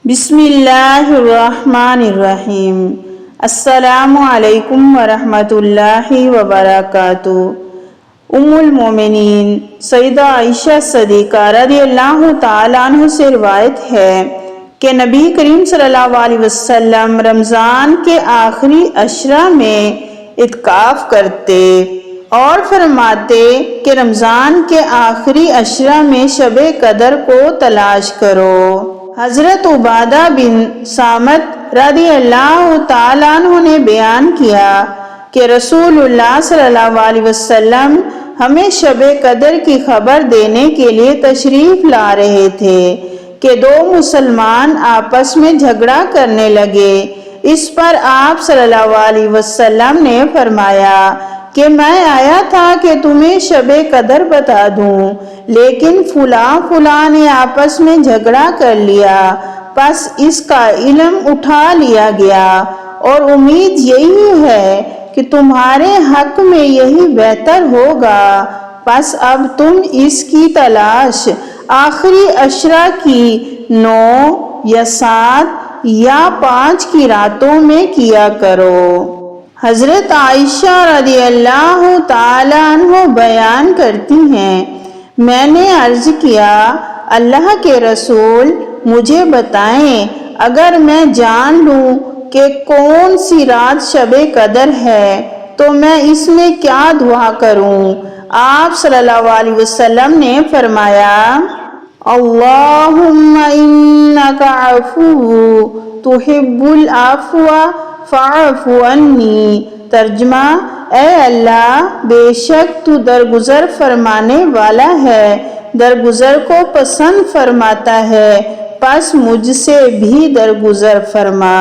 بسم اللہ الرحمن الرحیم۔ السلام علیکم ورحمۃ اللہ وبرکاتہ۔ ام المومنین سیدہ عائشہ صدیقہ رضی اللہ تعالیٰ عنہ سے روایت ہے کہ نبی کریم صلی اللہ علیہ وسلم رمضان کے آخری عشرہ میں اعتکاف کرتے اور فرماتے کہ رمضان کے آخری عشرہ میں شب قدر کو تلاش کرو۔ حضرت عبادہ بن صامت رضی اللہ تعالیٰ عنہ نے بیان کیا کہ رسول اللہ صلی اللہ علیہ وسلم ہمیں شب قدر کی خبر دینے کے لیے تشریف لا رہے تھے کہ دو مسلمان آپس میں جھگڑا کرنے لگے۔ اس پر آپ صلی اللہ علیہ وسلم نے فرمایا کہ میں آیا تھا کہ تمہیں شب قدر بتا دوں، لیکن فلاں نے آپس میں جھگڑا کر لیا، پس اس کا علم اٹھا لیا گیا، اور امید یہی ہے کہ تمہارے حق میں یہی بہتر ہوگا، پس اب تم اس کی تلاش آخری عشرہ کی 9 یا 7 یا 5 کی راتوں میں کیا کرو۔ حضرت عائشہ رضی اللہ تعالیٰ عنہ بیان کرتی ہیں، میں نے عرض کیا، اللہ کے رسول مجھے بتائیں، اگر میں جان لوں کہ کون سی رات شب قدر ہے تو میں اس میں کیا دعا کروں؟ آپ صلی اللہ علیہ وسلم نے فرمایا، اللہم انک عفو تحب العفو فاعف عنی۔ ترجمہ، اے اللہ، بے شک تو درگزر فرمانے والا ہے، درگزر کو پسند فرماتا ہے، پس مجھ سے بھی درگزر فرما۔